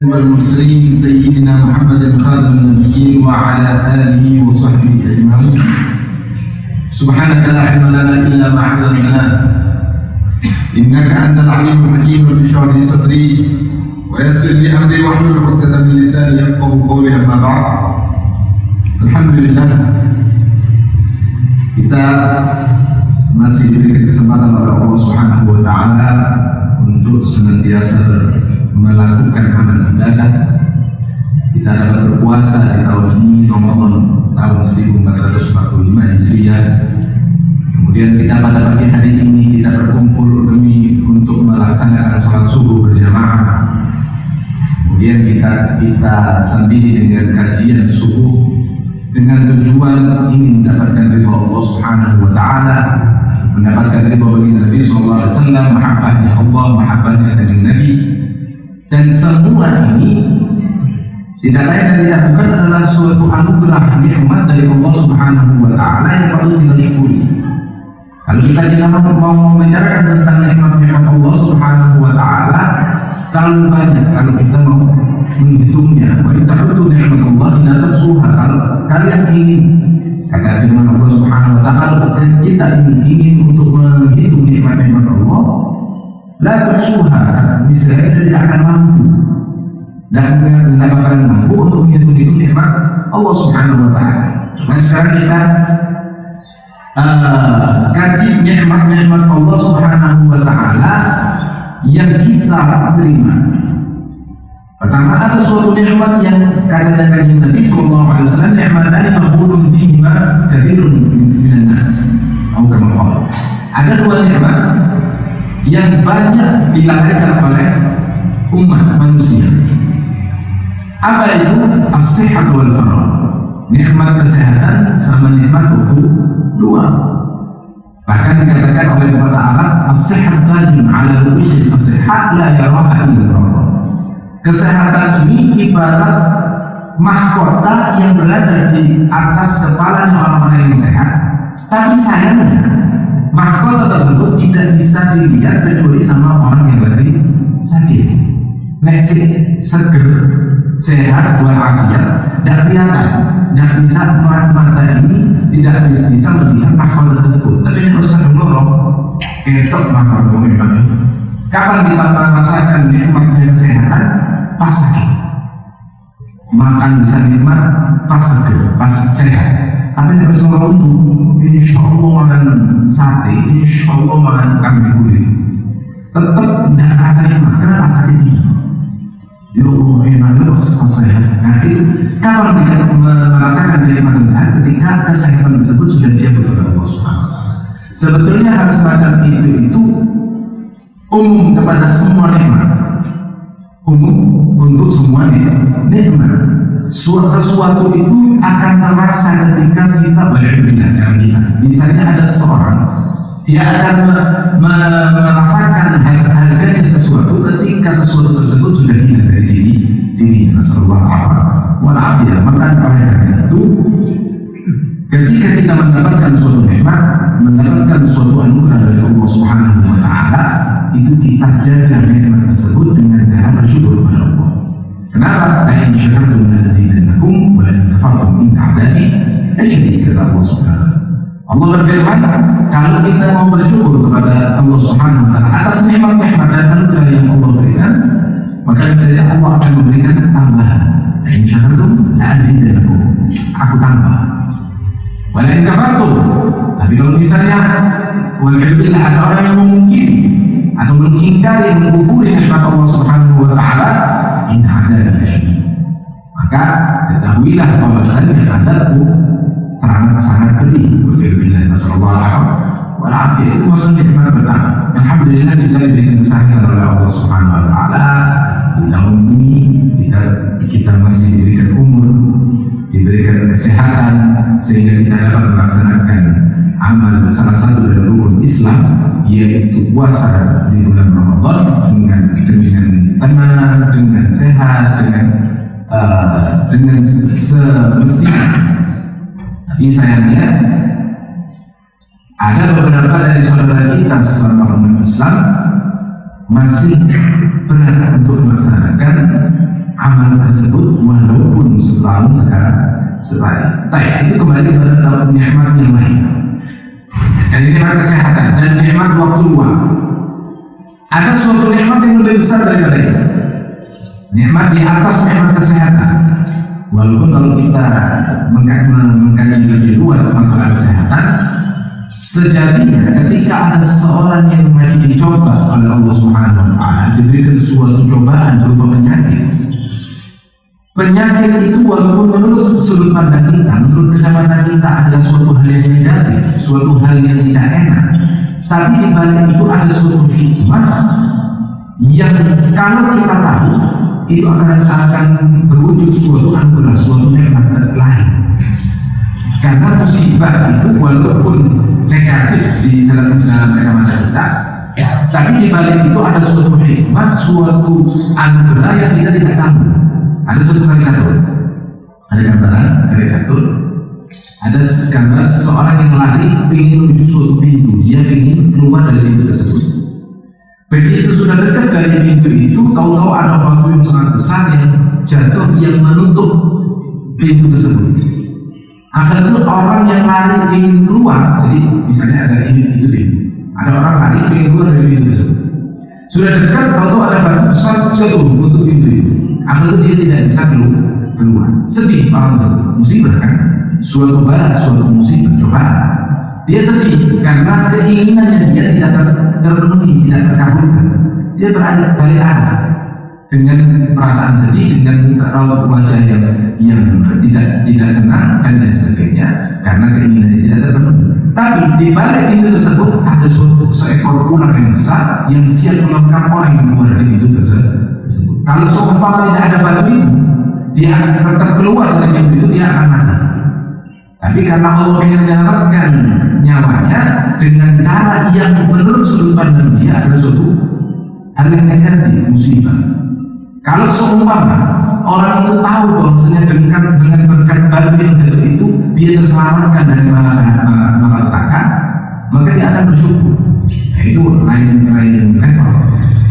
والمرسلين سيدنا محمد خاتم النبيين وعلى آله وصحبه أجمعين. سبحانك لا علم لنا إلا ما علمتنا إنك أنت العليم الحكيم. رب اشرح لي صدري ويسر لي أمري واحلل عقدة من لساني يفقهوا قولي. أما بعد, alhamdulillah kita masih diberi kesempatan oleh Allah Subhanahu wa taala untuk senantiasa melakukan amal ibadah. Kita dapat berpuasa di tahun ini, Ramadan tahun 1445 Hijriah. Kemudian kita pada pagi hari ini kita berkumpul demi untuk melaksanakan sholat subuh berjamaah. Kemudian kita sendiri dengan kajian subuh dengan tujuan ingin mendapatkan ridha Allah Subhanahu wa taala, mendapatkan ridha bagi Nabi sallallahu alaihi wasallam, mahabbahnya Allah, mahabbahnya dengan Nabi. Dan semua ini tidak lain dan tidak bukan adalah suatu anugerah nikmat dari Allah Subhanahu wa taala yang patut kita syukuri. Kalau kita tidak mau membicarakan tentang nikmat-nikmat Allah Subhanahu wa taala terlalu banyak, kalau kita mau menghitungnya, wa ta'uddu nikmat Allah la tuhsuha. Kalau kalian ingin, kata firman Allah Subhanahu wa taala, kalau kita ingin untuk menghitung nikmat-nikmat Allah, la tuhsuha, misalnya kita tidak akan mampu dan tidak akan mampu untuk menghitung nikmat Allah Subhanahu wa taala. Cuma sekarang kita kaji nikmat-nikmat Allah Subhanahu wa taala yang kita terima. Pertama, ada suatu nikmat yang kata Nabi sallallahu alaihi wasallam, nikmatan maqbulun fihima katsirun minan nas. Atau kama qala. Ada dua nikmat yang banyak dilalaikan oleh umat manusia. Apa itu? As-sihhat wal faragh. Nikmat kesehatan sama nikmat waktu luang. Bahkan dikatakan oleh kata Arab, as-sihhat tajun ala ru'usil as-sihhat la yaraha illa Allah. Kesehatan ini ibarat mahkota yang berada di atas kepala orang-orang yang sehat. Tapi sayangnya mahkota tersebut tidak bisa dilihat kecuali sama orang yang lagi sakit. Nek seger, sehat, walafiat, tidak kelihatan, tidak bisa mata ini tidak bisa melihat mahkota tersebut. Tapi ini harus kedulurong, ketok mahkota memang. Kapan kita merasakan nikmatnya kesehatan? Pas sakit. Makan bisa nikmat pas seger, pas sehat. Tapi tidak semua itu, insya Allah makan sate, insya Allah makan kambing kulit, tetap tidak rasa nikmat. Kenapa? Sakit gigi. Ya Allah, enak pas sehat. Nah itu kapan kita merasakan nikmat kesehatan? Ketika kesehatan tersebut sudah dicabut oleh Allah Subhanahu wa taala. Sebetulnya hal semacam itu umum kepada semua nikmat, umum untuk semua nikmat. Sesuatu itu akan terasa ketika kita berpindah. Misalnya ada seorang, dia akan merasakan harganya sesuatu ketika sesuatu tersebut sudah hilang dari dirinya. Nasallallahu alaihi wasallam. Maka oleh karena itu, ketika kita mendapatkan suatu nikmat, mendapatkan suatu anugerah dari Allah Subhanahu wa taala, itu kita jaga nikmat tersebut dengan cara bersyukur kepada Allah. Kenapa? La in syakartum la azidannakum wa la in kafartum inna 'adzabi lasyadid, kata Allah Subhanahu. Allah berfirman, kalau kita mau bersyukur kepada Allah Subhanahu wa taala atas nikmat-nikmat dan anugerah yang Allah berikan, maka saya Allah akan memberikan tambahan. La in syakartum la azidannakum, aku tambah. Wa la in kafartum, tapi kalau misalnya walhamdulillah ada orang yang memungkiri atau mengingkari, mengkufuri nikmat Allah Subhanahu wa taala, inna 'adzabi lasyadid, maka ketahuilah bahwasanya adabku teramat sangat pedih. Walhamdulillah, nasallallahu alaihi itu maksudnya nikmat pertama. Alhamdulillah kita diberikan kesehatan oleh Allah Subhanahu wa taala. Di tahun ini kita masih diberikan umur, diberikan kesehatan sehingga kita dapat melaksanakan amal salah satu dari rukun Islam, yaitu puasa di bulan Ramadan dengan tenang, dengan sehat, dengan semestinya. Tapi sayangnya ada beberapa dari saudara kita selama umat Islam masih berat untuk melaksanakan amal tersebut walaupun setahun sekali. Baik, itu kembali kepada nikmat yang lain. Dan nikmat kesehatan dan nikmat waktu luang. Ada suatu nikmat yang lebih besar daripada itu. Nikmat di atas nikmat kesehatan. Walaupun kalau kita mengkaji lebih luas masalah kesehatan, sejatinya ketika ada seseorang yang lagi dicoba oleh Allah Subhanahu wa Ta'ala, diberikan suatu cobaan berupa penyakit itu walaupun menurut sudut pandang kita, menurut kacamata kita adalah suatu hal yang negatif, suatu hal yang tidak enak, tapi di balik itu ada suatu hikmah yang kalau kita tahu itu akan berwujud suatu anugerah, suatu nikmat lain. Karena musibah itu walaupun negatif di dalam kacamata kita, tapi di balik itu ada suatu hikmah, suatu anugerah yang kita tidak tahu. Ada suatu karikatur, ada gambaran karikatur, ada gambar seseorang yang lari ingin menuju suatu pintu, dia ingin keluar dari pintu tersebut. Begitu sudah dekat dari pintu itu, tahu-tahu ada batu yang sangat besar yang jatuh yang menutup pintu tersebut. Akhirnya orang yang lari ingin keluar, jadi misalnya ada itu deh, ada orang lari ingin keluar dari pintu tersebut. Sudah dekat, tahu-tahu ada batu besar jatuh menutup pintu itu. Akhirnya dia tidak bisa keluar. Sedih orang tersebut, musibah kan? Suatu bala, suatu musibah, cobaan. Dia sedih karena keinginannya dia tidak terpenuhi, tidak terkabulkan. Dia balik arah dengan perasaan sedih, dengan raut wajah yang tidak senang dan lain sebagainya karena keinginannya tidak terpenuhi. Tapi di balik pintu tersebut ada suatu seekor ular yang besar yang siap menerkam orang yang keluar dari pintu tersebut. Kalau seumpama tidak ada batu itu, dia tetap keluar dari pintu itu, dia akan mati. Tapi karena Allah ingin menyelamatkan nyawanya dengan cara yang menurut sudut pandang dia adalah suatu hal yang negatif, musibah. Kalau seumpama orang itu tahu bahwasanya dengan berkat batu yang jatuh itu dia terselamatkan dari malapetaka, maka dia akan bersyukur. Nah, itu lain level.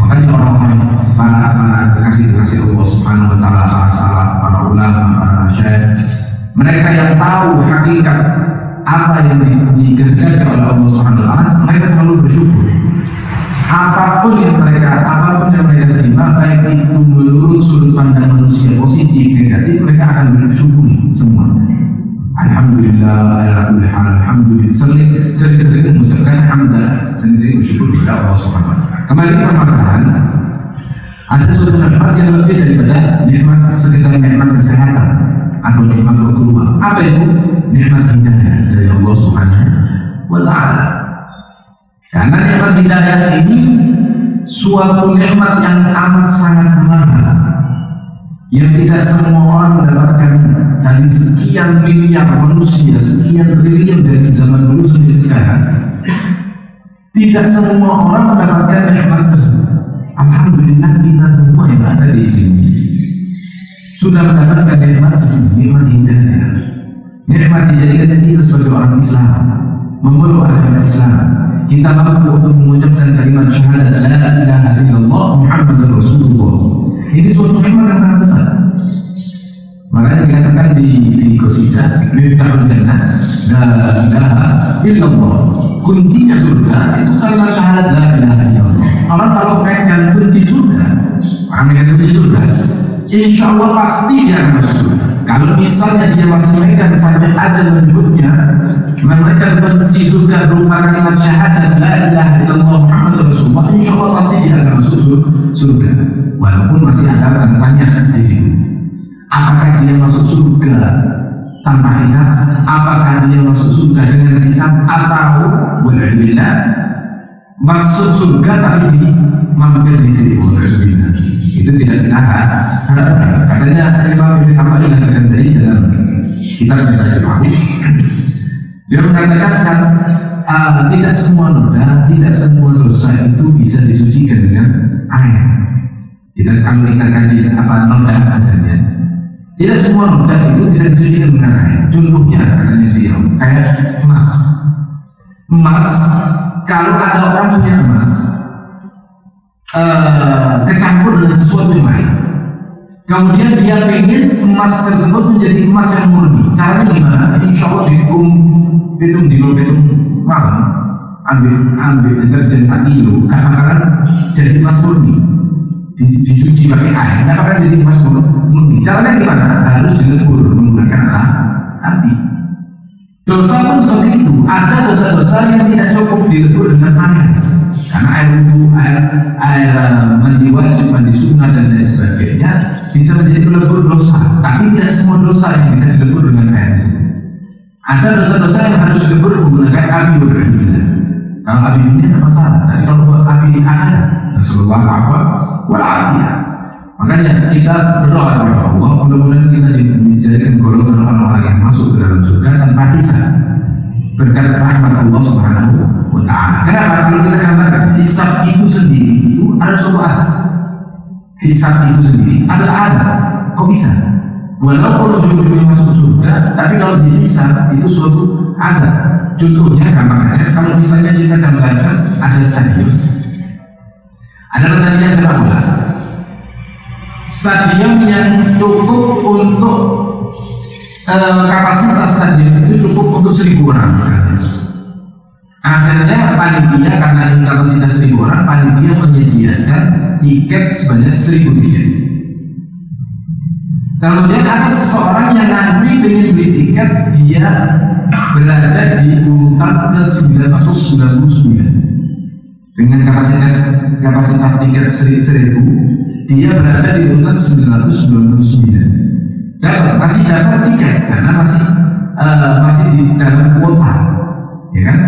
Makanya orang-orang para kekasih Allah Subhanahu wa Ta'ala, para salaf, para ulama, para masyayikh, mereka yang tahu hakikat apa yang dikerjakan oleh Allah Subhanahu wa Ta'ala, mereka selalu bersyukur. Apapun yang mereka terima, baik itu menurut sudut pandang manusia positif, negatif, mereka akan bersyukur semuanya. Alhamdulillah, alhamdulillah, sering-sering mengucapkan alhamdulillah, sering-sering bersyukur kepada Allah Subhanahu wa Ta'ala. Kembali ke permasalahan, ada suatu nikmat yang lebih daripada nikmat sekedar nikmat kesehatan atau nikmat waktu luang. Apa itu? Nikmat hidayah dari Allah Subhanahu wa Ta'ala. Karena nikmat hidayah ini suatu nikmat yang amat sangat mahal, yang tidak semua orang mendapatkan. Dari sekian miliar manusia, sekian triliun dari zaman dulu sampai sekarang, tidak semua orang mendapatkan nikmat tersebut. Alhamdulillah kita semua yang ada di sini sudah mendapatkan nikmat hidayah. Nikmat dijadikan kita sebagai orang Islam, memeluk agama Islam. Kita mampu untuk mengucapkan kalimat syahadat la ilaha illallah Muhammadur Rasulullah. Ini suatu nikmat yang sangat besar. Makanya dikatakan di qasidah Miftahul Jannah la ilaha illallah, kuncinya surga itu kalimat syahadat la ilaha illallah. Orang kalau pengen kunci surga, insya Allah pasti dia akan masuk surga. Kalau misalnya dia masih memegang sampai aja menyebutnya, memegang kunci surga berupa kalimat syahadat la ilaha illallah Muhammadur Rasulullah, insya Allah pasti dia akan masuk surga. Walaupun masih ada tanda tanya di sini. Apakah dia masuk surga tanpa hisab? Apakah dia masuk surga dengan hisab? Atau walhamdulillah masuk surga tapi mampir di sini? Walhamdulillah itu tidak kita harapkan. Katanya Imam Ibn Abbas As-Sakandari dalam kitab Al-Jum'ah, dia mengatakan tidak semua noda, tidak semua dosa itu bisa disucikan dengan air. Kalau kita kaji apa noda misalnya, tidak semua noda itu bisa disucikan dengan air. Contohnya katanya dia kayak emas. Emas, kalau ada orang punya emas kecampur dengan sesuatu yang lain, Kemudian dia ingin emas tersebut menjadi emas yang murni. Caranya gimana? Insya Allah dihukum hitung malam, ambil deterjen 1 kilo, kadang-kadang jadi emas murni. Dicuci pakai air, tidak akan jadi emas murni. Caranya gimana? Harus dilebur menggunakan api. Dosa pun seperti itu. Ada dosa-dosa yang tidak cukup dilebur dengan air, karena air wudhu, air mandi wajib, mandi sunnah dan lain sebagainya bisa menjadi pelebur dosa. Tapi tidak semua dosa yang bisa dilebur dengan air tersebut. Ada dosa-dosa yang harus dilebur menggunakan api berbeda. Kalau api dunia tidak masalah, tapi kalau api akhirat, Rasulullah wa'afiyah. Makanya kita berdoa kepada Allah, mudah-mudahan kita dijadikan golongan orang-orang yang masuk ke dalam surga tanpa hisab berkat rahmat Allah Subhanahu wa Ta'ala. Kenapa? Kalau kita gambarkan hisab itu sendiri itu ada suatu ada. Hisab itu sendiri adalah ada. Kok bisa? Walaupun ujung-ujungnya masuk surga, tapi kalau dihisab itu suatu ada. Contohnya gambarnya, kalau misalnya kita gambarkan ada stadion, ada pertandingan sepak bola. Stadion yang cukup untuk kapasitas stadion itu cukup untuk 1.000 orang misalnya. Akhirnya panitia, karena kapasitas 1.000 orang, panitia menyediakan tiket sebanyak 1.000 tiket. Kemudian ada seseorang yang nanti ingin beli tiket, dia berada di urutan ke 999 dengan kapasitas tiket 1.000. Dia berada di urutan 999 dan masih dapat tiket karena masih di dalam kuota, ya kan?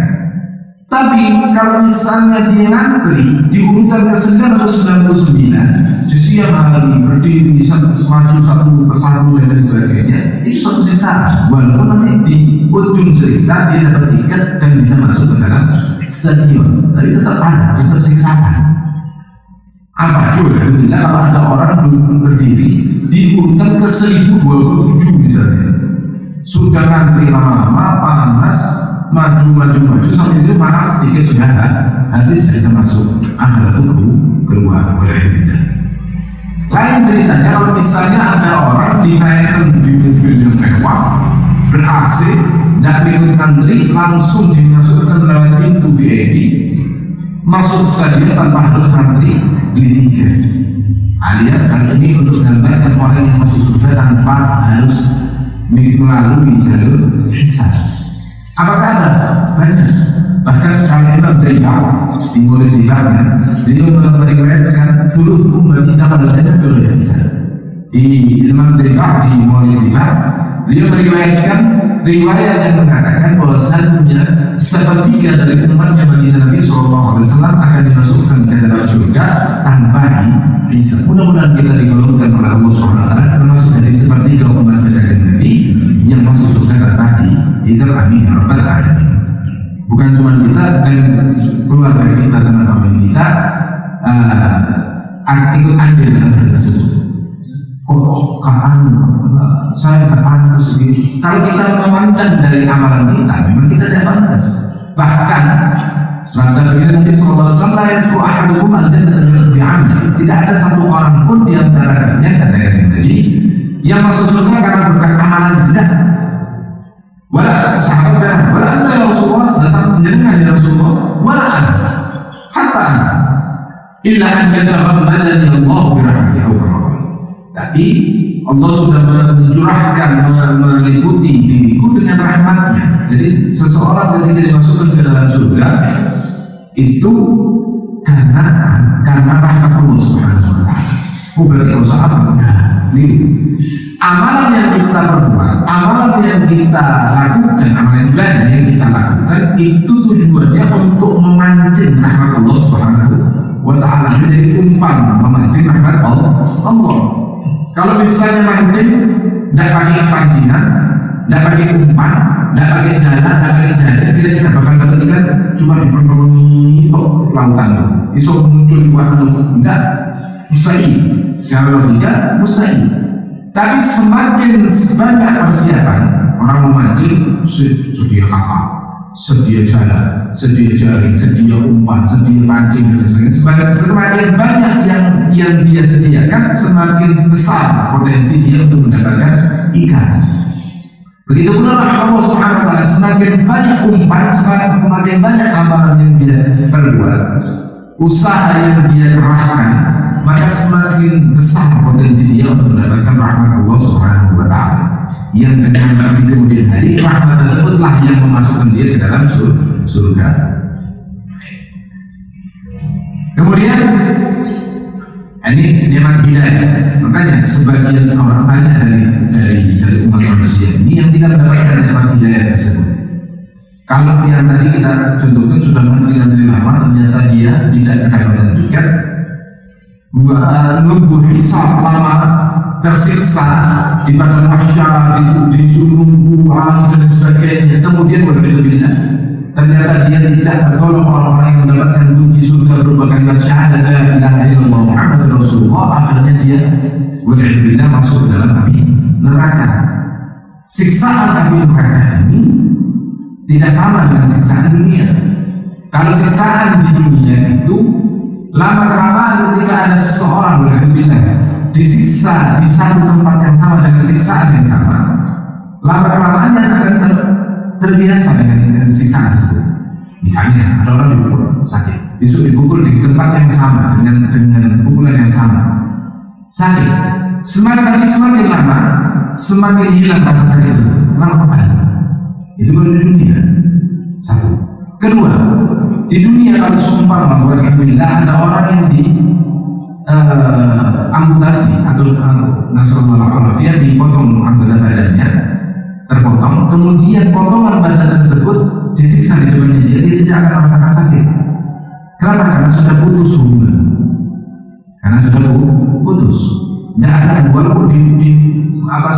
Tapi kalau misalnya dia ngantri di urutan ke 999, justru yang hari berdiri maju satu persatu dan sebagainya, itu suatu siksaan. Walaupun nanti di ujung cerita dia dapat tiket dan bisa masuk ke dalam stadion, tapi tetap siksaan. Apa? Alhamdulillah kalau ada orang berdiri di urutan ke 1027 misalnya, sudah ngantri lama-lama, panas, maju sampai itu maaf tiket sudah habis, bisa masuk akhirat itu keluar oleh kita. Lain ceritanya kalau misalnya ada orang dinaikkan di mobil yang mewah ber-AC, tidak ikut antri, langsung dimasukkan lewat pintu VIP, masuk stadion tanpa harus antri beli tiket. Alias kali ini untuk gambarkan orang yang masuk surga tanpa harus melalui jalur hisab. Apakah ada? Banyak. Bahkan kalau Imam Zainal di Maulid Tibanya, beliau meriwayatkan suluh ummati dakhala al-jannah bila hisab. Di Imam Zainal di Maulid Tibanya, beliau meriwayatkan riwayat yang mengatakan bahwasanya sepertiga dari umatnya baginda Nabi SAW akan dimasukkan ke dalam surga tanpa hisab. Mudah-mudahan kita digolongkan oleh Allah SWT termasuk dari sepertiga umat baginda Nabi yang masuk surga tanpa hisab. Amin ya rabbal alamin. Bukan cuma kita dan keluarga kita sama famili kita ikut andil dalam hal tersebut. Kok saya nggak pantas gitu. Kalau kita memandang dari amalan kita, memang kita tidak pantas. Bahkan sabda Nabi SAW, tidak ada satu orang pun di antara kalian, kata Nabi, yang masuk surga karena berkat amalan rendah. Wala sahabat, wala anda ya Rasulullah, dasar penjaringan ya Rasulullah, wala anda, hatta anda, illa an yatahammadani Allah birahmatihi au kama. Tapi Allah sudah mencurahkan, meliputi diriku dengan rahmatnya. Jadi seseorang ketika dimasukkan ke dalam surga itu karena rahmat Allah Subhanahu wa Ta'ala. Oh berarti kau sahabat, amalan yang kita perbuat, amalan yang kita lakukan, amalan ibadah yang kita lakukan itu tujuannya untuk memancing rahmat Allah Subhanahu wa Ta'ala, menjadi umpan memancing rahmat Allah. Kalau misalnya mancing, tidak pakai pancingan, tidak pakai umpan, tidak pakai jalan, tidak pakai jalan, kita bakal dapat ikan cuma di pentok lautan. Iso muncul di warna tidak, mustahil. Secara logika mustahil. Tapi semakin banyak persiapan orang memancing, sedia kapal, sedia jalan, sedia jaring, sedia umpan, sedia pancing dan sebagainya. Semakin banyak yang dia sediakan, semakin besar potensi dia untuk mendapatkan ikan. Begitu pula Allah Subhanahu wa taala, semakin banyak umpan, semakin banyak amalan yang dia perbuat, usaha yang dia kerahkan, maka semakin besar potensi dia untuk mendapatkan rahmat Allah Subhanahu wa taala. Yang dengan di kemudian hari rahmat tersebutlah yang memasukkan dia ke dalam surga. Kemudian ini nikmat hidayah. Makanya sebagian orang banyak dari umat manusia ini yang tidak mendapatkan nikmat hidayah tersebut. Kalau yang tadi kita contohkan sudah menteri lama, ternyata dia tidak mendapatkan tiket, nunggu hisab lama, tersiksa di padang mahsyar, disuruh nunggu dan sebagainya, kemudian berbeda-beda. Ternyata dia tidak tergolong orang-orang yang mendapatkan kunci surga berupa kalimat syahadat la ilaha illallah Muhammadur Rasulullah. Akhirnya dia berbeda masuk ke dalam api neraka. Siksaan api neraka ini tidak sama dengan siksaan dunia. Kalau siksaan di dunia itu lama-kelamaan ketika ada seseorang berbeda disiksa di satu tempat yang sama dengan siksaan yang sama, lama-kelamaan yang akan terbiasa dengan siksaan tersebut. Misalnya ada orang dipukul sakit, dipukul di tempat yang sama dengan pukulan yang sama, sakit. Semakin lama semakin hilang rasa sakit itu. Kenapa? Itu baru di dunia. Satu. Kedua, di dunia kalau seumpama alhamdulillah ada orang yang di amputasi atau nasallallahu alaihi dipotong anggota badannya, terpotong, kemudian potongan badan tersebut disiksa di depannya dia tidak akan merasakan sakit. Kenapa? Karena sudah putus hubungan. Karena sudah putus. Tidak ada, walaupun di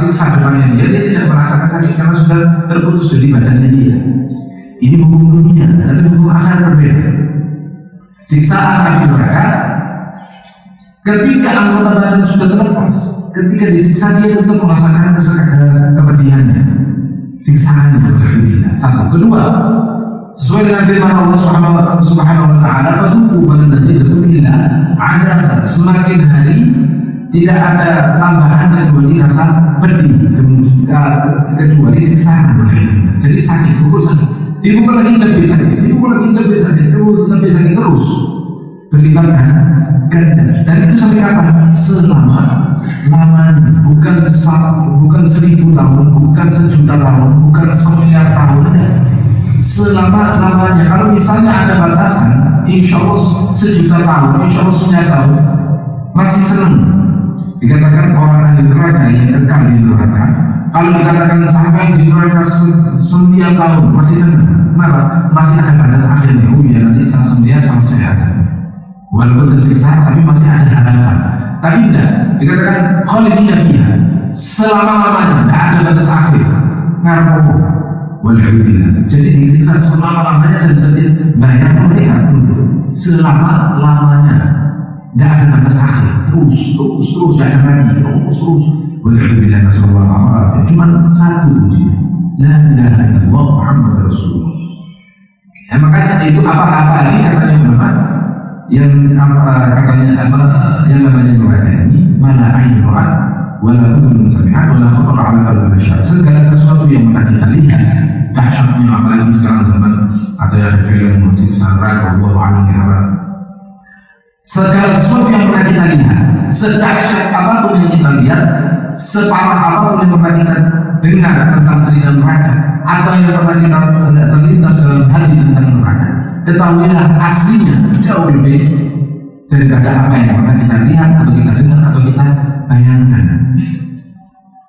siksa depannya dia tidak merasakan sakit karena sudah terputus dari badannya dia. Ini hukum dunia, tapi hukum akhirat berbeda. Siksaan api neraka, ketika anggota badan sudah terlepas, ketika disiksa dia tetap merasakan kepedihannya, siksaannya berbeda. Satu. Kedua, sesuai dengan firman Allah Subhanahu wa taala, "Fadhuqu falan nazidakum illa 'adzab." Semakin hari tidak ada tambahan kecuali rasa pedih, kecuali siksaan berbeda. Jadi sakit, pukul sakit, dipukul lagi lebih sakit, dipukul lagi lebih sakit, lebih sakit terus, berlipat ganda. Dan itu sampai kapan? Selama-lamanya, bukan 1000 tahun, bukan 1.000.000 tahun, bukan 1.000.000 tahun, selama-lamanya. Kalau misalnya ada batasan, insya Allah 1.000.000 tahun, insya Allah 1.000.000 tahun, masih senang. Dikatakan orang ahli neraka yang kekal di neraka. Kalau dikatakan sampai di neraka 9 tahun, masih senang. Kenapa? Masih ada pada akhirnya. Oh iya, nanti setelah 9 selesai. Walaupun tersiksa, tapi masih ada harapan. Tapi tidak, dikatakan khalidina fiha, selama-lamanya, tidak ada batas akhir. Ngarepok, walhamdulillah. Jadi disiksa selama-lamanya dan setiap bayar mereka untuk selama-lamanya. Tidak ada batas akhir, terus, tidak ada lagi, terus. Walhamdulillah, sallallahu alaihi wasallam. Cuma satu ujian, la ilaha illallah Muhammadur Rasulullah. Ya, makanya itu apa-apa lagi katanya ulama yang yang namanya neraka ini mana ain ra'at wala udhun sami'at wala khatar 'ala qalbi bashar. Segala sesuatu yang pernah kita lihat dahsyatnya, apalagi sekarang zaman atau ada film musik neraka, Allah a'lam bihawat. Segala sesuatu yang pernah kita lihat, sedahsyat apapun yang kita lihat, separah apapun yang pernah kita dengar tentang cerita neraka, atau yang pernah kita terlintas dalam hati tentang neraka, ketahuilah aslinya jauh lebih daripada apa yang pernah kita lihat atau kita dengar atau kita bayangkan.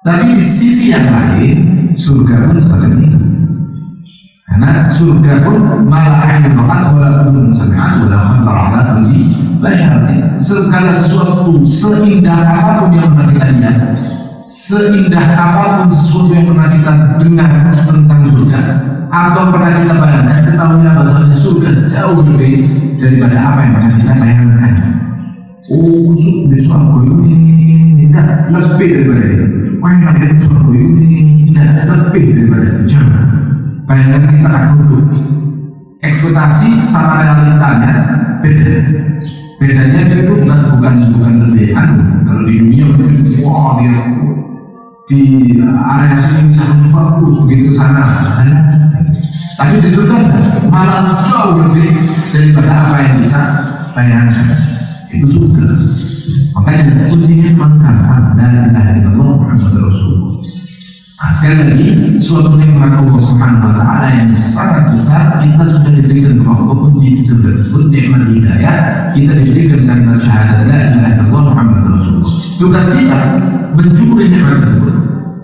Tapi di sisi yang lain, surga pun semacam itu. Karena surga pun malah ain ra'at wala udhun sami'at wala khatar 'ala qalbi bashar. Segala sesuatu seindah apapun yang pernah kita lihat, seindah apapun sesuatu yang pernah kita dengar tentang surga atau pernah kita bayangkan, ketahuilah bahwasanya surga jauh lebih daripada apa yang pernah kita bayangkan. Oh, di surga ini tidak lebih daripada itu. Wah, yang ada di surga ini tidak lebih daripada itu. Jangan. bayangan kita akan utuh. Ekspektasi sama realitanya beda. Bedanya itu bukan lebihan. Kalau di dunia mungkin wah dia di area sini sangat bagus begitu sana. Tapi di surga malah jauh lebih daripada apa yang kita bayangkan. Itu surga. Makanya kuncinya cuma kata la ilaha illallah Muhammadur Rasulullah. Nah, sekali lagi suatu nikmat Allah Subhanahu wa taala yang sangat besar kita sudah diberikan sama Allah kunci surga tersebut nikmat hidayah kita diberikan kalimat syahadat la ilaha illallah Muhammadur Rasulullah. Tugas kita mencuri nikmat tersebut.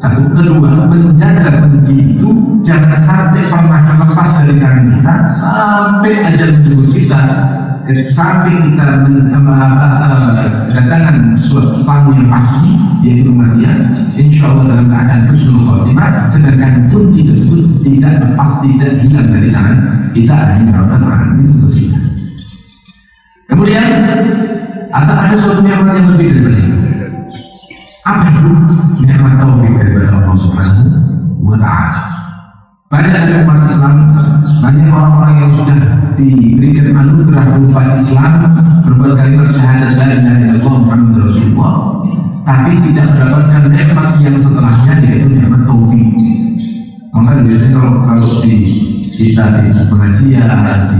Satu, kedua, menjaga kunci itu jangan sampai pernah terlepas dari tangan kita sampai ajal menjemput kita. Sampai kita kedatangan suatu tamu yang pasti yaitu kematian, insya Allah dalam keadaan husnul khotimah, sedangkan kunci tersebut tidak lepas, tidak hilang dari tangan kita. Amin ya rabbal alamin. Itu tugas kita. Kemudian ada suatu nikmat yang lebih daripada itu. Apa itu? Nikmat taufik daripada Allah Subhanahu wa taala. Banyak dari umat Islam, banyak orang-orang yang sudah diberikan anugerah berupa Islam, berupa kalimat syahadat la ilaha illallah Muhammadur Rasulullah, tapi tidak mendapatkan nikmat yang setelahnya, yaitu nikmat taufik. Maka biasanya kalau di kita di pengajian, di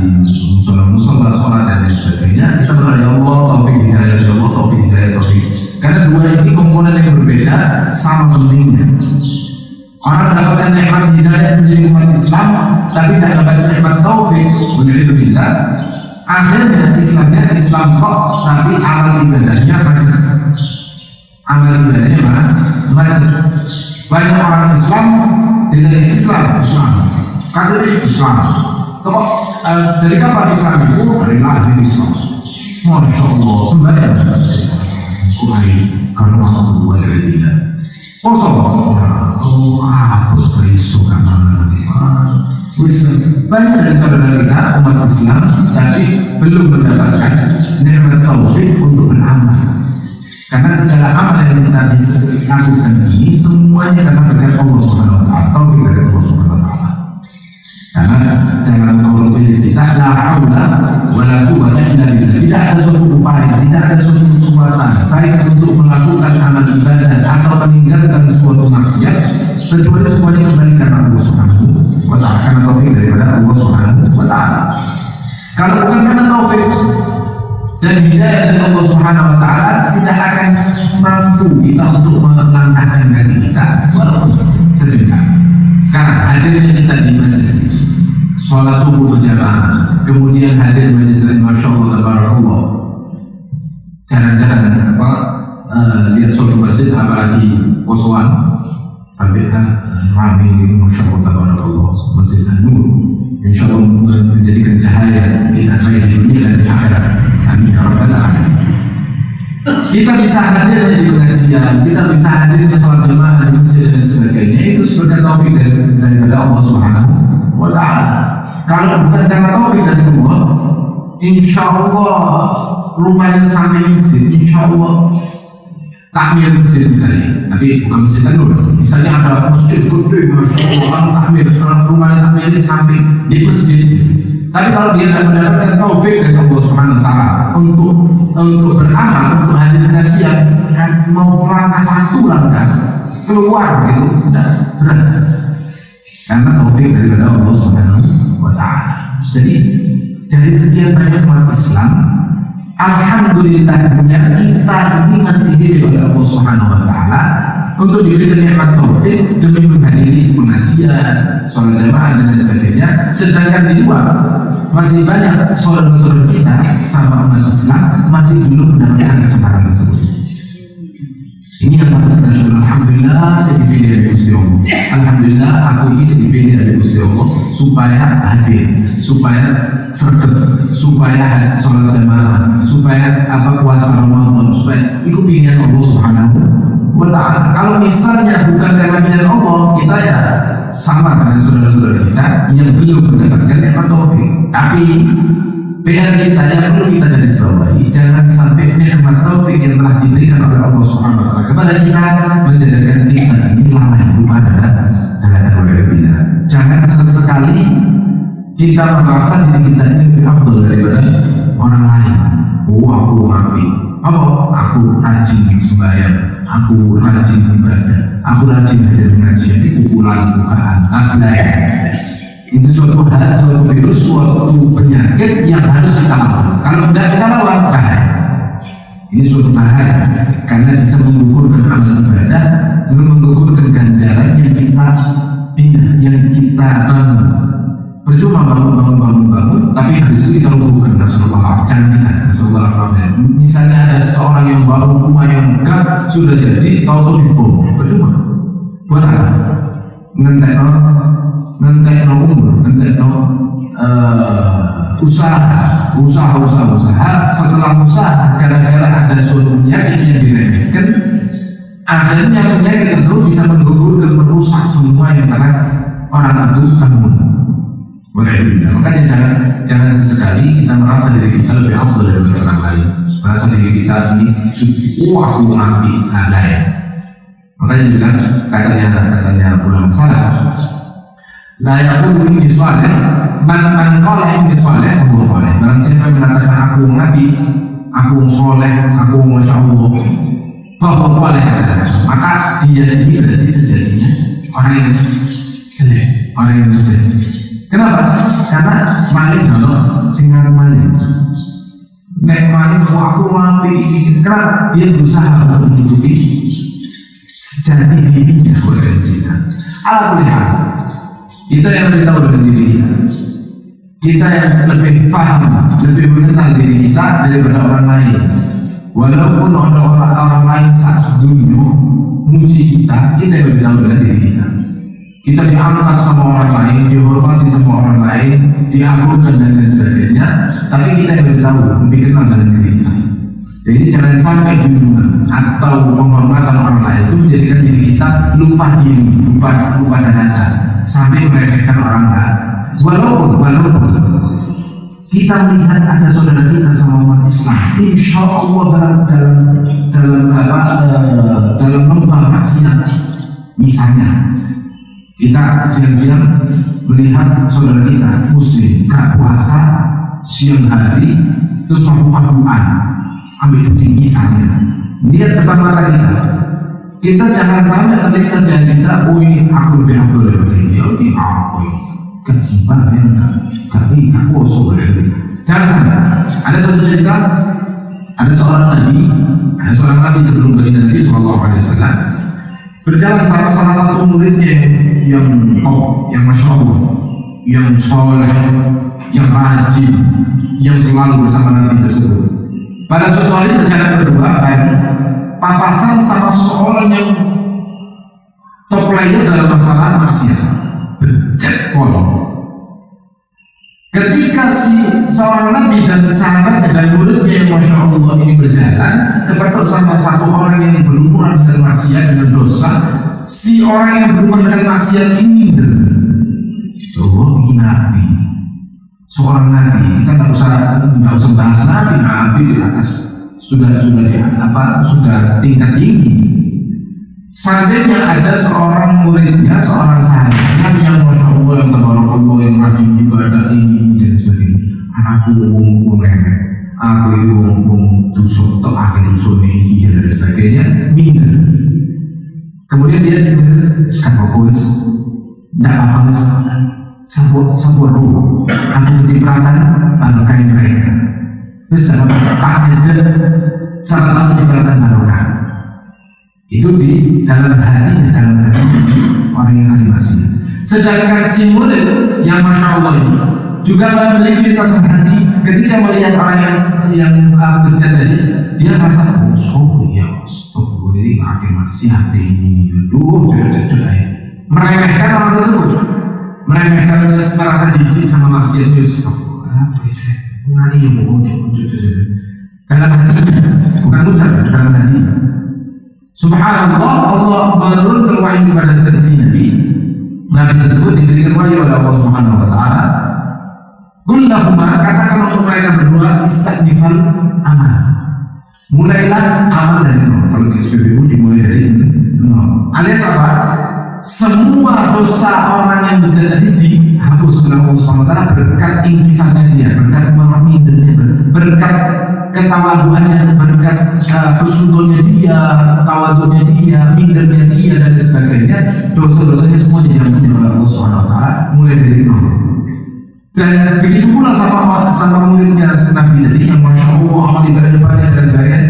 musola, sholat dan lain sebagainya, kita berdoa ya Allah taufik hidayah, ya Allah taufik hidayah, taufik. Karena dua ini komponen yang berbeda sama pentingnya. Orang mendapatkan nikmat hidayah menjadi umat Islam, tapi tidak dapat nikmat taufik menjadi beda. Akhirnya Islamnya Islam kok, tapi amal ibadahnya macet. Amal ibadahnya macet. Banyak orang Islam tidak Islam, katanya Islam. Kok dari kapan Islam itu? Dari lahir Islam. Masya Allah, sembahyang Kurai karena Allah buat dari dia. apa berisuk banyak dari saudara kita umat Islam tapi belum mendapatkan nikmat taufik untuk beramal, karena segala amal yang kita bisa lakukan ini semuanya karena dari Allah Subhanahu wa taala, taufik dari Allah Subhanahu wa taala. Karena dalam Allah kita la haula wala quwwata illa billah, tidak ada suatu upaya, tidak ada suatu kekuatan baik untuk melakukan amal ibadah atau meninggalkan suatu maksiat kecuali semuanya kembalikan Allah Subhanahu wa taala, karena taufik daripada Allah Subhanahu wa taala. Kalau bukan karena taufik dan hidayah dari Allah Subhanahu wa taala, tidak akan mampu kita untuk melangkahkan kaki kita walaupun sejenak. Sekarang hadirnya kita di majelis ini, sholat subuh berjamaah, kemudian hadir majelis ini, masya Allah, tabarakallah. Jarang-jarang lihat suatu masjid apalagi kosong sampai ramai ini, masya Allah, tabarakallah. Masjid An-Nur, insya Allah menjadikan cahaya kita baik di dunia dan di akhirat. Amin ya rabbal alamin. Kita bisa hadir di pengajian, kita bisa hadir di sholat jamaah di masjid dan sebagainya, itu sebagai taufik daripada Allah Subhanahu wa taala. Kalau bukan karena taufik dari Allah, insya Allah rumahnya sampai masjid, insya Allah takmir masjid misalnya, tapi bukan masjid An-Nur. Misalnya ada masjid gede, masya Allah takmir, rumahnya takmir ini sampai di masjid. Tapi kalau dia tidak mendapatkan taufik dari Allah Subhanahu wa taala untuk beramal, untuk hadir kajian, kan mau langkah satu langkah keluar gitu, tidak berat. Karena taufik dari Allah Subhanahu wa taala. Jadi dari sekian banyak umat Islam, alhamdulillahnya kita ini masih diberi oleh Allah Subhanahu wa taala untuk diberikan nikmat taufik demi menghadiri pengajian, sholat jamaah dan lain sebagainya. Sedangkan di luar masih banyak saudara-saudara kita sama umat Islam masih belum mendapatkan kesempatan tersebut. Ini yang patut kita syukur. Alhamdulillah saya dipilih dari Gusti Allah. Alhamdulillah aku ini dipilih dari Gusti Allah supaya hadir, supaya sergap, supaya sholat jamaah, supaya puasa Ramadan, supaya ikut pilihan Allah Subhanahu wa taala. Kalau misalnya bukan karena pilihan Allah, kita ya sama dengan saudara-saudara kita yang belum mendapatkan nikmat taufik. Tapi PR kita yang perlu kita garis bawahi, jangan sampai nikmat taufik yang telah diberikan oleh Allah Subhanahu wa taala kepada kita menjadikan kita ini lalai lupa dan oleh kita. Jangan sesekali kita merasa diri kita ini lebih afdal daripada orang lain. Oh, aku rapi. Apa? Aku rajin sembahyang, aku rajin ibadah, aku rajin belajar pengajian. Itu fulan, itu anda. Itu suatu hal, suatu virus, suatu penyakit yang harus kita lawan. Kalau tidak kita lawan, bahaya. Ini suatu bahaya karena bisa menggugurkan amal ibadah, menggugurkan ganjaran yang kita bina, yang kita bangun. Percuma bangun, tapi habis itu kita lupakan Rasulullah. Jangan kita Rasulullah. Misalnya ada seorang yang bangun rumah yang megah sudah jadi, tahu-tahu dibom. Percuma. Buat apa? Ngentekno umur, ngentekno usaha. Setelah usaha, gara-gara ada suatu penyakit yang diremehkan, akhirnya penyakit tersebut bisa menggugur dan merusak semua yang telah orang itu bangun. Makanya jangan sesekali kita merasa diri kita lebih afdal dari orang lain, merasa diri kita ini aku nabi ada ya. Makanya bilang katanya ulama salaf, la yaqulu inni salih man qala inni salih huwa salih. Barang siapa yang mengatakan aku nabi, aku soleh, aku masya Allah, fahuwa salih, maka dia ini berarti sejatinya orang yang jelek, orang yang jelek. Kenapa? Karena maling kalau singa maling. Nek maling kalau aku nabi, kenapa? Dia berusaha untuk menutupi sejati dirinya. Alhamdulillah, kita yang lebih tahu dengan diri kita yang lebih paham, lebih mengenal diri kita daripada orang lain. Walaupun orang lain saat dunia muji kita yang lebih tahu dengan diri kita. Kita diangkat sama orang lain, dihormati sama orang lain, diakurkan dan lain sebagainya, tapi kita yang lebih tahu, lebih kenal dengan diri kita. Jadi jangan sampai junjungan atau penghormatan orang lain itu menjadikan diri kita lupa diri, lupa data, sampai meremehkan orang lain. Walaupun kita melihat ada saudara kita sama umat Islam, insya Allah dalam lembah maksiat, misalnya kita siang-siang melihat saudara kita muslim gak puasa siang hari terus mabuk-mabukan ambil cuti misalnya, lihat depan mata kita jangan sampai terlintas dari kita, oh ini aku lebih afdal daripada ini, oh ini apa ini gak simpan ya gak ini aku saudara itu. Jangan sampai. Ada satu cerita, ada seorang nabi sebelum baginda Nabi SAW berjalan sama salah satu muridnya yang top, yang masya Allah, yang soleh, yang rajin, yang selalu bersama Nabi tersebut. Pada suatu hari berjalan berdua, papasan sama seorang yang top player dalam masalah maksiat, berjekpol. Ketika seorang Nabi dan sahabatnya dan muridnya yang masya Allah ini berjalan kepada sama satu orang yang berhubungan dengan maksiat, dengan dosa, si orang yang berhubungan dengan maksiat ini ini Nabi, seorang Nabi. Kita nggak usah bahas Nabi di atas sudah tingkat tinggi. Seandainya ada seorang muridnya, seorang sahabatnya yang masya Allah, yang tabarakallah, yang rajin ibadah ini dan sebagainya, aku remeh, aku itu tusuk, tak akan tusuk ini dan sebagainya, minder. Kemudian dia sekarang tidak apa sebuah ruh, aku menciprakan barokah mereka. Terus tak ada salah menciprakan barokah. Itu di dalam hati orang yang ahli maksiat. Sedangkan si murid yang masya Allah ini juga memiliki rasa hati ketika melihat orang yang bejat tadi, dia merasa ya stop ini pakai maksiat ini, aduh meremehkan orang tersebut, meremehkan, merasa jijik sama maksiat itu. Ngali yang mau dalam hatinya, bukan ucap, dalam hatinya. Subhanallah, Allah menurunkan wahyu kepada si Nabi tersebut diberikan wahyu oleh Allah Subhanahu Wa Taala. Kullahuma, katakan untuk mereka berdua, istighfar amal. Mulailah amal dari nol. Kalau di SPBU dimulai dari nol. Alias apa? semua dosa orang yang berjasa tadi dihapus oleh Allah SWT berkat intisannya dia, berkat memidernya, berkat ketawaduannya, berkat kesuntuhannya dia, tawadunya dia, mindernya dia dan sebagainya. Dosa-dosanya semua diampuni oleh Allah SWT mulai dari nol. Dan begitu pula sama muridnya Nabi tadi yang Masya Allah amal ibadahnya banyak dan sebagainya,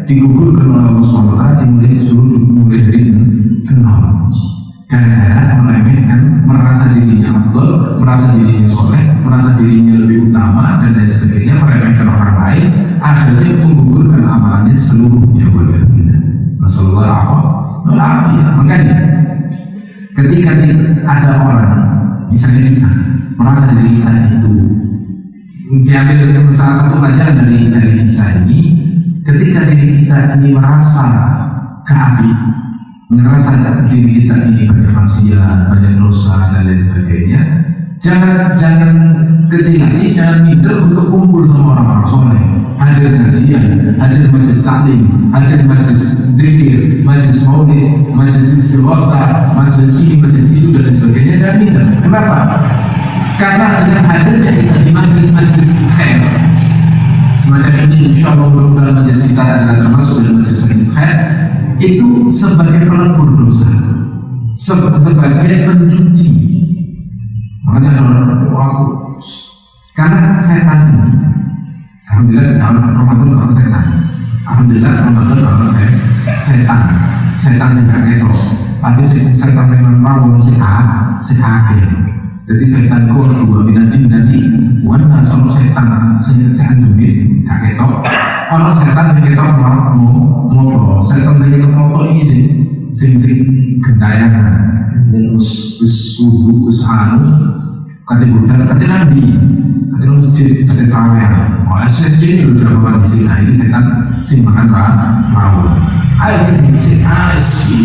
digugurkan oleh Allah SWT dimulai suruh mulai dari nol. Gara-gara meremehkan, merasa dirinya betul, merasa dirinya soleh, merasa dirinya lebih utama dan lain sebagainya, meremehkan orang lain, akhirnya menggugurkan amalannya seluruhnya. Nasallallahu. Makanya ketika ada orang, misalnya kita merasa diri kita itu, diambil salah satu pelajaran dari kisah ini, ketika diri kita ini merasa keabi, ngerasa diri kita ini banyak maksiat, banyak dosa dan lain sebagainya, jangan kecil hati, jangan minder untuk kumpul sama orang-orang soleh, hadir kajian, hadir majelis taklim, hadir majelis dzikir, majelis maulid, majelis istighfar, majelis ini, majelis itu dan lain sebagainya. Jangan minder. Kenapa? Karena dengan hadirnya kita di majelis khair semacam ini, insya Allah mudah-mudahan majelis kita adalah termasuk dalam majelis khair, itu sebagai pelebur dosa, sebagai pencuci. Makanya karena setan ini, alhamdulillah setahun Ramadan kalau setan, alhamdulillah Ramadan kalau setan saya itu, tapi setan saya mau saya jadi setan ku dua binatang nanti warna soal setan saya duit kakek tok orang setan saya kita mau moto setan saya kita moto ini sing kendayangan dan anu kata budal kata nabi kata masjid kata kamera SSJ ini udah bawa di sini. Ini setan sing makan rawon ada di sini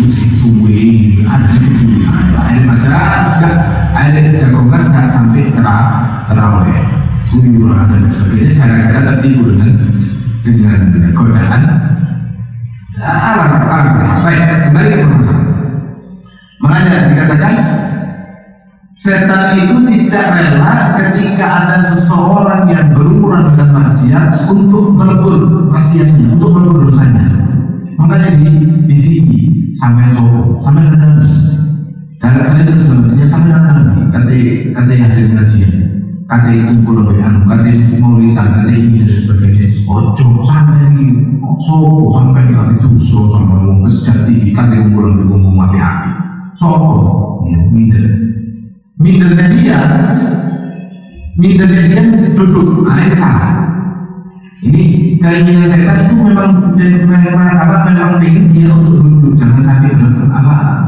sing suwe ada di sini ada masyarakat ada jagongan nggak sampai terawih kuyuran dan sebagainya gara-gara tertipu dengan godaan alam. Baik, kembali ke masalah. Makanya dikatakan setan itu tidak rela ketika ada seseorang yang berumuran dengan maksiat untuk melebur maksiatnya, untuk melebur dosanya. Makanya di sini sampai sopo, sampai dengan kata itu sebenarnya sampai dengan kata yang ada kajian, kata kumpul lebih anu, kata maulidan, kata ini dan sebagainya. Ojo sampai ini, sopo sampai kata itu sampai mau ngejar tinggi, kata kumpul lebih ngomong api-api. Sopo, mindernya dia duduk, ini salah. Ini keinginan setan itu memang ingin dia untuk duduk, jangan sampai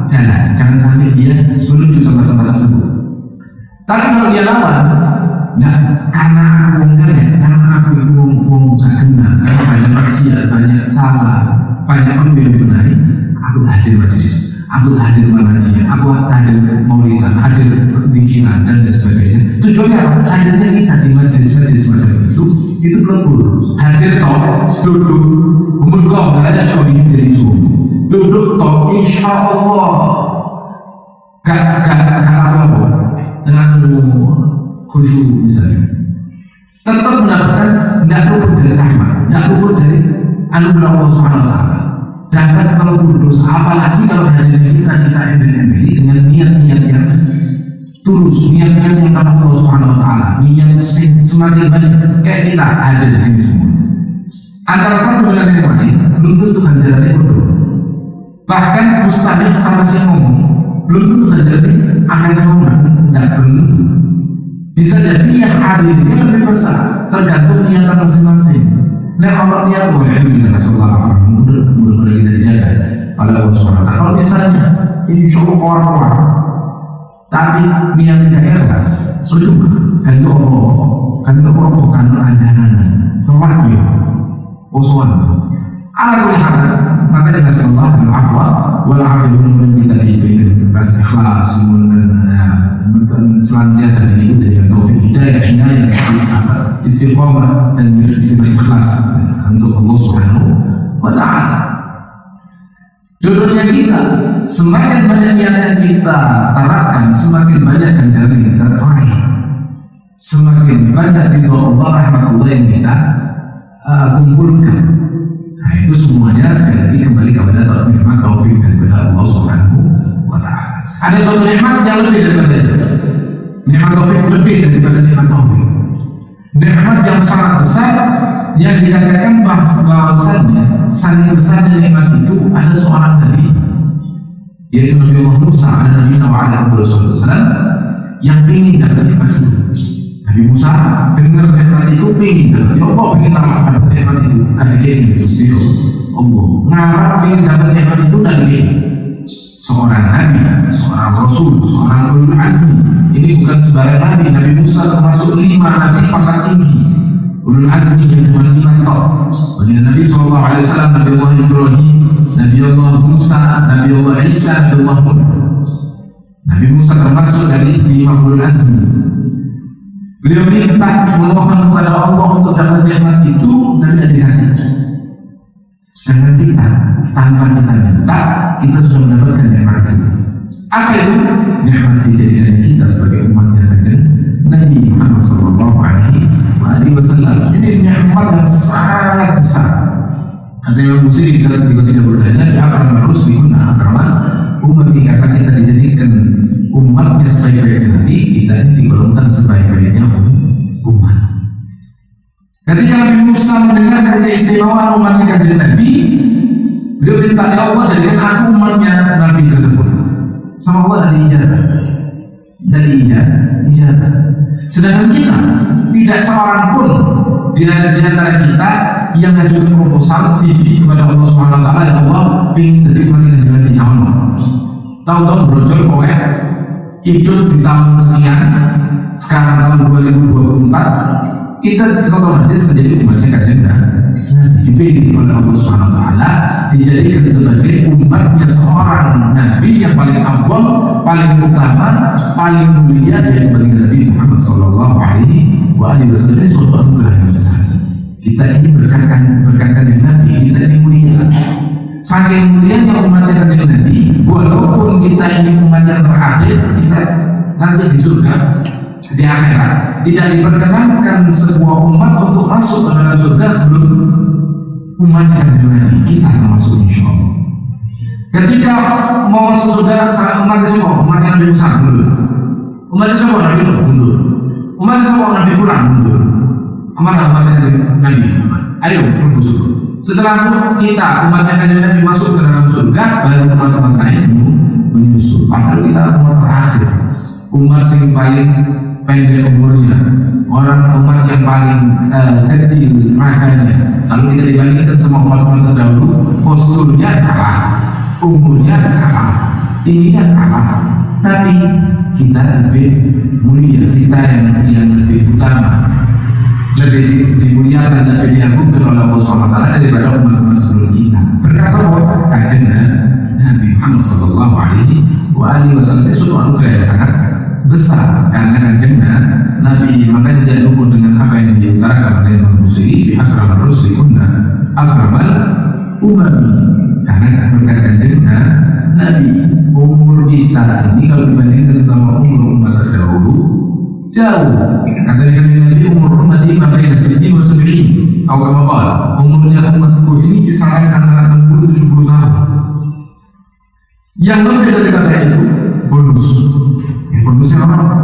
jalan, jangan sampai dia menuju tempat-tempat tersebut. Tapi kalau dia lawan, nggak karena aku itu wong gak kenal, karena banyak maksiat, banyak salah, banyak yang benar, aku hadir majelis, aku hadir pengajian, aku hadir maulidan, hadir dikiran dan sebagainya. Tujuannya hadirnya kita di majelis semacam itu pelebur. Hadir toh, duduk, umurkau berada di dari suhu, duduk toh, insya Allah gak apa-apa dengan khusyuk misalnya, tetap mendapatkan nggak luput dari rahmat, nggak luput dari anugerah Allah Subhanahu Wa Taala. Dapat melebur dosa, apalagi kalau hadirnya kita embel-embeli dengan niat-niat yang tulus, niat-niat yang karena Allah Subhanahu Wa Taala, niat semakin banyak kayak kita hadir di sini semua. Antara satu dengan yang lain belum tentu ganjarannya berdua. Bahkan mustahil sama si ngomong belum tentu ganjarannya akan sama tidak belum. Bisa jadi yang hadirnya lebih besar, tergantung niatan masing-masing. Nah Allah niat wahai Rasulullah mudah-mudahan kita dijaga oleh Allah Subhanahu Wa Taala. Kalau misalnya insya Allah orang tapi niat tidak ikhlas, percuma. Kan itu apa kan anjaran, pewakil, usulan. Ala kulli hal, maka dengan Allah al-afwa wal afiyun kita diberikan rasa ikhlas, dan senantiasa diikuti dengan taufik hidayah, istiqomah dan sifat ikhlas untuk Allah Subhanahu Wa Taala. Duduknya kita, semakin banyak yang kita terapkan, semakin banyak ganjaran yang kita raih, semakin banyak ridho Allah, rahmatullah yang kita kumpulkan. Nah itu semuanya sekali lagi kembali kepada nikmat taufik daripada Allah Subhanahu wa Ta'ala. Ada suatu nikmat yang lebih daripada itu. Nikmat taufik lebih daripada nikmat taufik. Nikmat yang sangat besar yang dikatakan bahwasannya sangat besarnya nikmat itu ada seorang nabi, yaitu Nabi Allah Musa alaihi wasallam yang ingin dapat nikmat itu. Nabi Musa dengar nikmat itu ingin dapat. Ya Allah ingin dapat nikmat itu karena dia ingin Gusti Allah. Ngarap ingin dapat nikmat itu dari seorang nabi, seorang rasul, seorang ulul azmi. Ini bukan sembarang nabi. Nabi Musa termasuk 5 nabi pangkat tinggi. Ulul azmi yang cuma 5 top. Bagi Nabi SAW, Nabi Allah Ibrahim, Nabi Allah Musa, Nabi Allah Isa, Nabi Allah Nuh. Nabi Musa termasuk dari 5 ulul azmi. Beliau minta memohon kepada Allah untuk dapat nikmat itu dan tidak dikasih. Sedangkan kita tanpa kita minta, kita sudah mendapatkan nikmat itu. Apa itu? Nikmat dijadikan kita sebagai umatnya kanjeng Nabi Muhammad Sallallahu Alaihi Wasallam. Ini nikmat yang sangat besar. Ada yang muslim kita juga sudah bertanya, dia akan harus digunakan karena umat ini kata kita dijadikan umatnya sebaik-baiknya Nabi, kita ini digolongkan sebaik-baiknya umat. Ketika Nabi Musa mendengarkan keistimewaan umatnya kanjeng Nabi, beliau minta, ya Allah jadikan aku umatnya Nabi tersebut. Sama Allah dari ijazah. Sedangkan kita tidak seorang pun di antara kita yang mengajukan proposal CV kepada Allah Subhanahu Wa Taala, ya Allah ingin terima dengan di awal. Tahu-tahu brojol pokoknya hidup di tahun sekian, sekarang tahun 2024 kita otomatis menjadi umatnya kanjeng Nabi, dipilih oleh Allah Subhanahu Wa Taala, dijadikan sebagai umatnya seorang Nabi yang paling awal, paling utama, paling mulia, yaitu Nabi Muhammad Sallallahu Alaihi Wasallam. Ini suatu anugerah yang besar. Kita ini berkatkan yang Nabi, kita ini mulia. Saking mulianya umatnya kanjeng Nabi, walaupun kita ini umat yang terakhir, kita nanti di surga, di akhirat tidak diperkenankan sebuah umat untuk masuk ke dalam surga sebelum umat kanjeng Nabi. Kita termasuk insya Allah. Ketika mau masuk surga, umat siapa? Umat Nabi Musa mundur. Umat siapa? Nabi Nuh mundur. Umat siapa? Nabi Fulan mundur. Umat Nabi Muhammad. Ayo masuk. Setelah kita umat kanjeng Nabi masuk ke dalam surga, baru umat lain menyusul. Padahal kita umat terakhir, umat yang paling pendek umurnya, umat yang paling kecil makanya. Kalau kita dibandingkan sama umat-umat terdahulu, posturnya kalah, umurnya kalah, tingginya kalah, tapi kita lebih mulia, kita yang lebih utama, lebih dimuliakan dan lebih diagungkan oleh Allah SWT daripada umat-umat sebelum kita. Berkata bahwa kanjeng Nabi Muhammad Sallallahu Alaihi Wasallam itu suatu anugerah yang sangat besar karena kanjeng Nabi, makanya dia dukung dengan apa yang diutarakan oleh Imam Busiri di akramal rusulikunna akramal umami, karena berkat kanjeng Nabi umur kita ini kalau dibandingkan sama umur umat terdahulu jauh. Kata Nabi umur umat ini maka yang sedih wasabri awal umurnya umatku ini kisaran antara 60-70 tahun. Yang lebih daripada itu bonus. Bonusnya apa?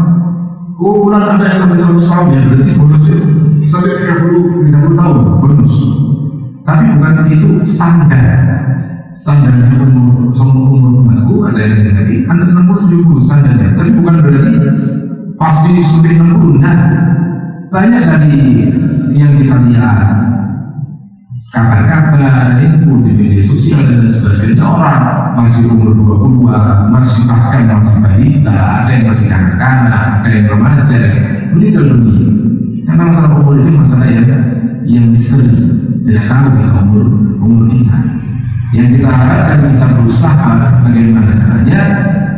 Oh, fulan ada yang sampai 100 tahun ya, berarti bonusnya sampai 30 tahun bonus. Tapi bukan itu standar. Standarnya umur umatku kata yang tadi antara 60-70 standarnya. Tapi bukan berarti pasti sampai 60. Nah, banyak dari yang kita lihat kabar-kabar, info di media sosial dan sebagainya, orang masih umur 20-an, masih bahkan masih balita, ada yang masih kanak-kanak, ada yang remaja, meninggal dunia. Karena masalah umur ini masalah yang misteri, tidak tahu kita umur kita. Yang kita harapkan kita berusaha bagaimana caranya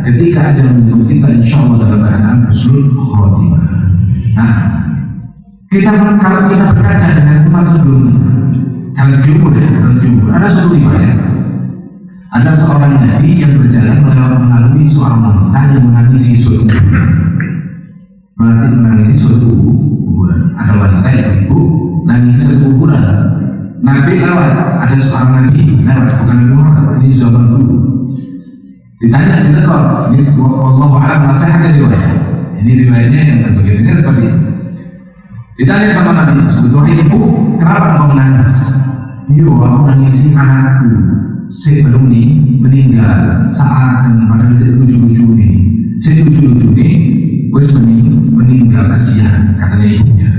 ketika ajal menjemput kita, insya Allah dalam keadaan husnul khotimah. Nah, kalau kita berkaca dengan masa sebelum kita, kalau seumur ada suatu riwayat Ada seorang nabi yang berjalan melalui seorang wanita yang menangisi suatu kuburan. Menangisi suatu kuburan. Ada wanita yang ibu nangisi suatu kuburan. Nabi lewat, ada seorang nabi lewat, bukan Nabi Muhammad, ini zaman dulu. Ditanya, ditegur, ini Allah wa'ala nasihatnya riwayat. Ini riwayatnya yang berbeda seperti itu. Ditanya sama Nabi tersebut, wahai ibu, kenapa kau menangis? Yo, aku nangisi anakku sebelum ini meninggal saat padahal saya lucu-lucu nih. Saya lucu-lucu nih, wes meninggal kasihan, katanya ibunya.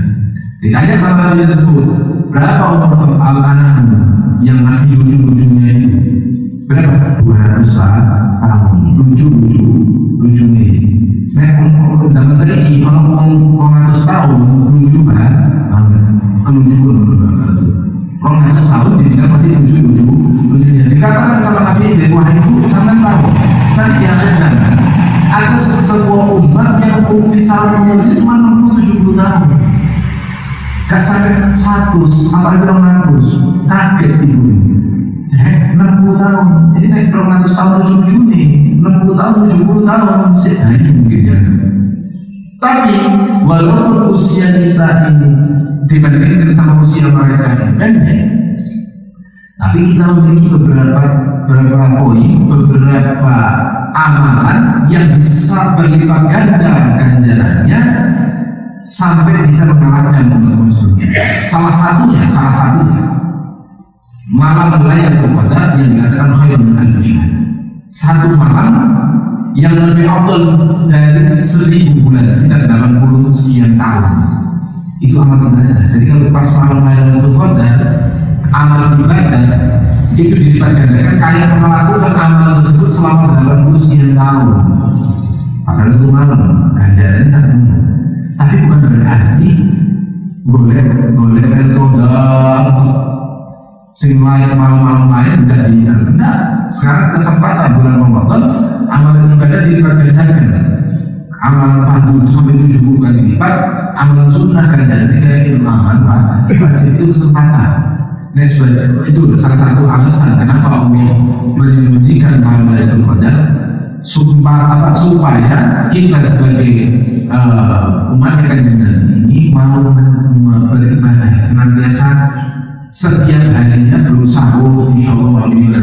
Ditanya sama Nabi tersebut, berapa umur anakmu yang masih lucu-lucunya itu? Berapa? 200 tahun. Lucu nih. Nah, zaman saya ini orang 100 tahun lucu kan? Kelucuan. 100 tahun dibilang masih lucunya. Dikatakan sama Nabi, wahai ibu, sampai tahu. Nanti di akhir zaman ada sebuah umat yang misalnya umurnya cuma 60-70 tahun. Gak sampai 100, apalagi 200. Kaget ibu ini. 60 tahun, ini naik 200 tahun lucu-lucu nih. 60 tahun, 70 tahun, sedih mungkin ya. Tapi walaupun usia kita ini dibandingkan sama usia mereka yang pendek, tapi kita memiliki beberapa poin, beberapa amalan yang bisa berlipat ganda ganjarannya sampai bisa mengalahkan umat sebelumnya. Salah satunya malam Lailatul Qadar yang dikatakan khairun min alfi syahr. Satu malam yang lebih afdal dari 1000 bulan, sekitar 80 sekian tahun. Itu amal ibadah. Jadi kalau pas malam Lailatul Qadar, amal ibadah itu dilipat gandakan kayak melakukan amal tersebut selama 80 sekian tahun. Padahal satu malam ganjarannya sangat mudah. Tapi bukan berarti golek Qadar sing lain malam-malam lain enggak. Sekarang kesempatan bulan Ramadan amalan ibadah dilipat gandakan. Amalan fardu itu sampai 70 kali lipat, amalan sunnah ganjaran kayak ilmu amal wajib itu kesempatan. Nah, itu salah satu alasan kenapa Allah menyembunyikan malam Lailatul Qadar supaya kita sebagai umat yang ini mau beribadah senantiasa setiap harinya berusaha insya Allah ini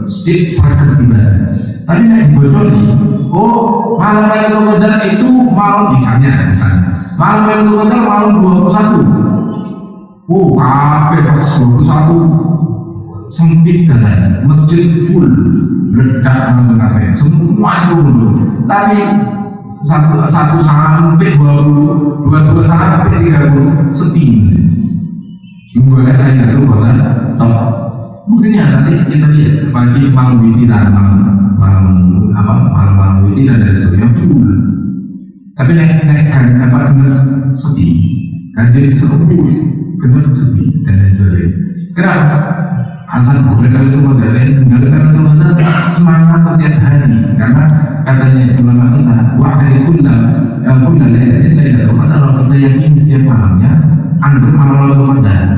sedikit sangat ibadah. Tapi yang bocor nih, malam Lailatul Qadar itu malam misalnya malam Lailatul Qadar malam 21. Kafe pas 21 sempit kan, masjid full ledak langsung kafe, semua itu dulu. Tapi satu sampai 20, 22 sampai 30 sepi. Mulai Lailatul Qadar top. Mungkin ya nanti kita lihat pagi malam witiran, malam witiran dan sebagainya full. Tapi naikkan kena sepi, ganjil full, kena sepi dan lain sebagainya. Kenapa? Hasan boleh kalau itu modern, semangat setiap hari karena katanya ulama kita wahai kunna Lailatul Qadar, kalau kita yakin setiap malamnya anggap malam Ramadan.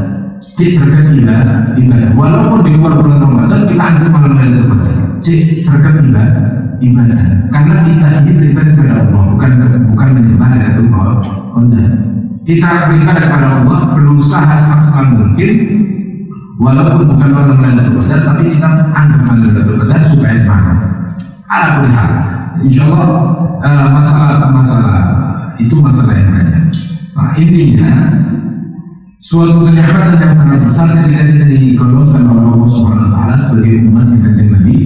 Cik serkat ibadah. Walaupun di luar bulan Ramadan kita anggap malam Lailatul Qadar. Cik serkat ibadah. Karena kita ini beribadah kepada Allah, bukan menyembah Lailatul Qadar. Kita beribadah kepada Allah, berusaha semaksimal mungkin walaupun bukan malam Lailatul Qadar, tapi kita anggap malam Lailatul Qadar supaya semangat. Ala kulli hal. Insyaallah masalah itu masalah yang banyak. Nah, intinya suatu kenikmatan yang sangat besar ketika kita digolongkan oleh Allah Subhanahu wa taala sebagai umat yang Kanjeng Nabi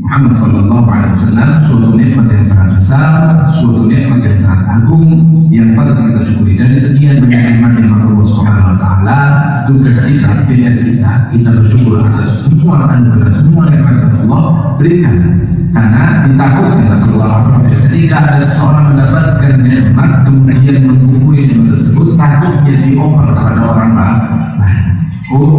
Muhammad sallallahu alaihi wasallam, suatu nikmat yang sangat besar, suatu nikmat yang sangat agung yang patut kita syukuri. Dari sekian banyak nikmat Allah Subhanahu wa taala, tugas kita, pilihan kita bersyukur atas semua anugerah, semua nikmat yang Allah berikan. Karena ditakutkan Rasulullah SAW ketika ada seorang mendapatkan nikmat kemudian mengkufuri nikmat tersebut, takutnya dioper kepada orang lain.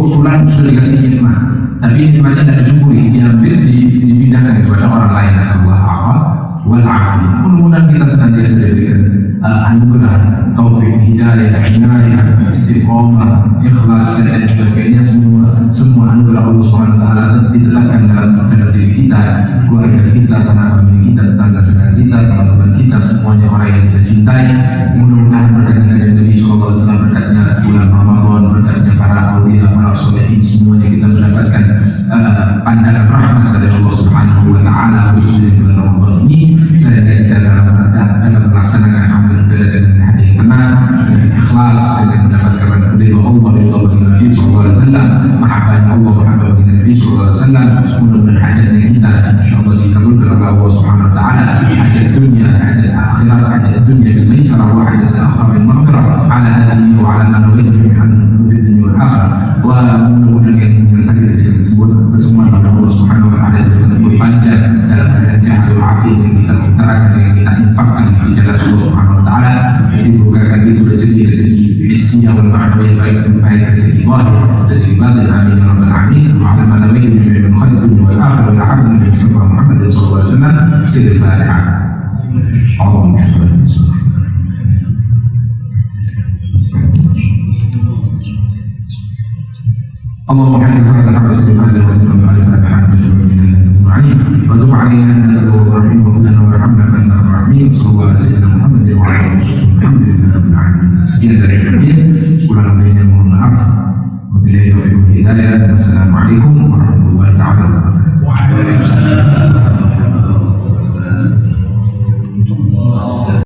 Fulan sudah dikasih nikmat, tapi nikmatnya tidak disyukuri, diambil, dipindahkan kepada orang lain. Rasulullah SAW. Mudah-mudahan kita senantiasa diberikan anugerah taufik, hidayah, inayah, istiqomah, ikhlas dan lain sebagainya, semua anugerah Allah Subhanahu wa taala ditetapkan dalam diri kita, keluarga kita, sanak famili kita, tetangga-tetangga kita, teman-teman kita, semuanya orang yang kita cintai. Mudah-mudahan berkatnya Nabi sallallahu alaihi wasallam, berkatnya bulan Ramadan, berkatnya para aulia, para sholihin, semuanya kita mendapatkan pandangan rahmat dari Allah Subhanahu wa taala khususnya di bulan Ramadan ini, sehingga kita dalam melaksanakan amal ibadah dengan hati yang tenang, dengan ikhlas, dengan mendapatkan ridha Allah, ridha bagi Nabi sallallahu alaihi wasallam, mahabbahnya Allah, mahabbah bagi Nabi sallallahu alaihi wasallam. Mudah-mudahan hajatnya kita insyaallah dikabulkan oleh Allah Subhanahu wa taala, hajat dunia, hajat akhirat, hajat dunia bil maisarah wa hajat akhirah bil maghfirah, ala alihi wa ala man wajhu min dunya wal akhirah. Wa mudah-mudahan yang menyelesaikan dengan kesemua Allah Subhanahu wa taala diberikan umur panjang dalam keadaan sehat walafiat, yang kita utarakan, yang kita infakkan di jalan Allah Subhanahu wa taala, dibukakan itu rezeki isinya wal ma'nawiyah, baik rezeki zahir, rezeki batin, amin ya rabbal alamin. Wa ala man wajhu min khair dunya wal akhirah, wa ala nabi Muhammad sallallahu alaihi wasallam. Bismillahirrahmanirrahim. اللهم حل هذا العبس بهذا وسلم على الفاتحة أجمعين وتب علينا إنك تواب رحيم وقل لنا وارحمنا فإنك الرحيم. صلى الله على سيدنا محمد وعلى آله وصحبه. الحمد لله رب العالمين. Sekian dari kami, kurang lebihnya mohon maaf. Wabillahi taufiq wal hidayah. Wassalamualaikum warahmatullahi wabarakatuh.